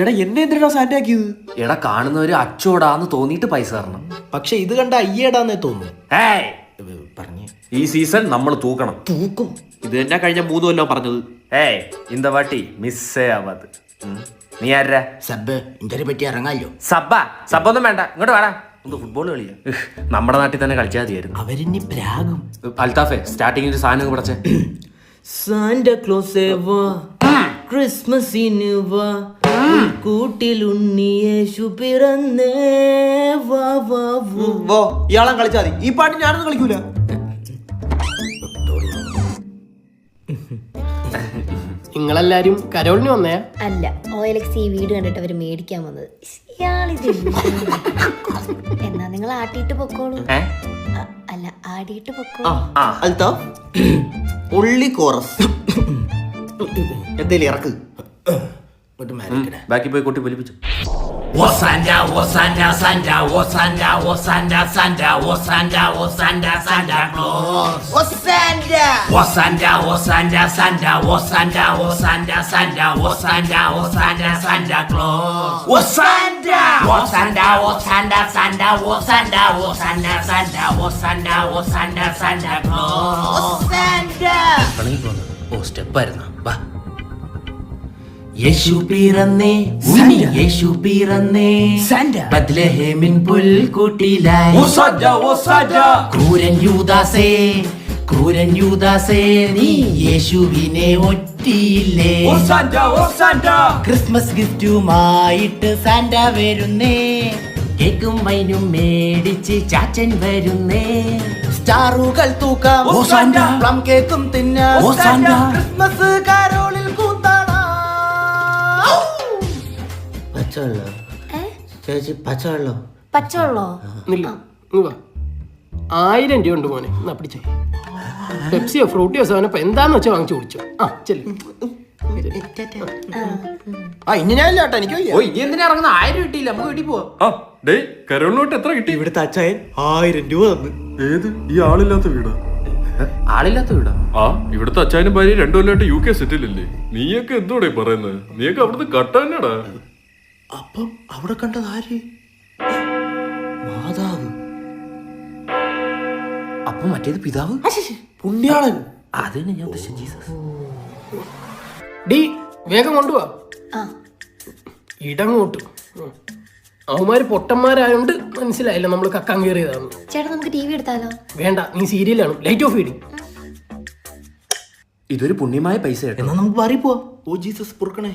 എടാ എന്നെ എന്തിനാ സാൻഡ ആക്കിയത്? എടാ കാണുന്നവര് അച്ചോടാന്ന് തോന്നിയിട്ട് പൈസ തരണം. പക്ഷെ ഇത് കണ്ട അയ്യേടാന്നേ തോന്നുന്നു. പറഞ്ഞു ഈ സീസൺ നമ്മൾ തൂക്കണം. തൂക്കും. ഇത് തന്നെ കഴിഞ്ഞ 3 കൊല്ലം പറഞ്ഞത്. இந்த வாட்டி മിസ്സേ ആവാത്. നീ ആരാ? സബ് ഇന്റരെ പറ്റി ഇറങ്ങാലോ. സബ്ബൊന്നും വേണ്ട, ഇങ്ങോട്ട് വേണം. ഒന്ന് ഫുട്ബോൾ കളിയാ. നമ്മുടെ നാട്ടിൽ തന്നെ കളിച്ചാൽ മതിയായിരുന്നു. അവരിനി പ്രാഗും. അൽത്താഫെ സ്റ്റാർട്ടിങ്ങിൽ ഒരു സാധനം പഠിച്ചേ. സാന്റാ ക്ലോസ് വാ, ക്രിസ്മസിന് വാ, കൂട്ടിൽ ഉണ്ണിയേശു പിറന്നേ വാ വാ വാ. ഇയാളെ കളിച്ചാൽ മതി. ഈ പാട്ട് ഞാനൊന്നും കളിക്കൂല. നിങ്ങളെല്ലാരും കരോളിന് വന്നേ? അല്ല, OLX ഈ വീട് കണ്ടിട്ട് അവര് മേടിക്കാൻ വന്നത്. എന്നാ നിങ്ങൾ ആട്ടിയിട്ട് പൊക്കോളൂ. അല്ല, ആടിയിട്ട് പൊക്കോളൂ. ഉള്ളി കോറസ് എന്തേലും ഇറക്ക്. ബാക്കി പോയി കൊട്ടി പൊലിപ്പിച്ചു. Osanda, Osanda, Santa, Osanda, Osanda, Santa, Osanda, Osanda, Santa Claus. Osanda, Osanda, Osanda, Santa, Osanda, Osanda, Santa, Osanda, Osanda, Santa Claus. Osanda, Osanda, Osanda, Santa, Osanda, Osanda, Santa, Osanda, Osanda, Santa Claus. Osanda. ഓ സ്റ്റെപ്പായിരുന്നു. വാ. യേശു പിറന്നേ, യേശു പിറന്നേ, ബത്ലഹേമിൻ പുൽക്കൂട്ടിലായി. ക്രൂരൻ യൂദാസേ, ക്രൂരൻ യൂദാസേ, നീ യേശുവിനെ ഒറ്റിയില്ലേ. Christmas ഗിഫ്റ്റുമായിട്ട് Santa വരുന്നേ, കേക്കും വൈനും മേടിച്ച് ചാച്ചൻ വരുന്നേ. സ്റ്റാറുകൾ തൂക്കാം, plum കേക്കും തിന്നാം, ക്രിസ്മസ് കാരോളിൽ കൂത്താടാം. പച്ചവെള്ളോ ചേച്ചി? പച്ചവെള്ളോ? പച്ചവെള്ളോ? 1000 രൂപ ഉണ്ട് മോനെ, എന്നാ പിടിച്ചേ. പെപ്സിയോ ഫ്രൂട്ടിയോ സെവനപ്പോ എന്താന്ന് വെച്ചാൽ വാങ്ങിച്ചു കുടിച്ചോ. ചെല്ലു. ഇനി ഞാൻ ഇല്ലാട്ടോ, എനിക്ക് ഇനി എന്തിനാ ഇറങ്ങുന്ന? 1000 കിട്ടിയില്ല, നമുക്ക് വീട്ടിൽ പോവാം. കരോളിലോട്ട് എത്ര കിട്ടി? ഇവിടുത്തെ അച്ചായൻ 1000 രൂപ തന്നു. ഏത് ഈ ആളില്ലാത്ത വീടാ? ആളില്ലാത്ത വീടാ? ഇവിടുത്തെ അച്ചായനും ഭാര്യ 2 കൊല്ലമായിട്ട് UK സെറ്റിലല്ലേ? നീയൊക്കെ എന്തോടെ പറയുന്നത്? നീയൊക്കെ അവിടുന്ന് കട്ടാനാടാ. അപ്പം അവിടെ കണ്ടത് ആര്? മാതാവ്. അപ്പൊ മറ്റേത് പിതാവ്? പുണ്യാളൻ. അതന്നെ ഞാൻ ഉദ്ദേശിച്ച ജീസസ്. ഡി വേഗം കൊണ്ടുപോവാ. ഇടങ്ങോട്ട്. അവന്മാര് പൊട്ടന്മാരായോണ്ട് മനസ്സിലായില്ല നമ്മൾ കക്കാൻ കയറിയതാണ്. ചേട്ടാ, നമുക്ക് TV എടുത്താലോ? വേണ്ട, നീ സീരിയലാണ്. ലൈറ്റ് ഓഫ് ചെയ്തി. ഇതൊരു പുണ്യമായ പൈസ. എന്നാ നമുക്ക് മാറി പോവാ. Oh Jesus പൊറുക്കണേ.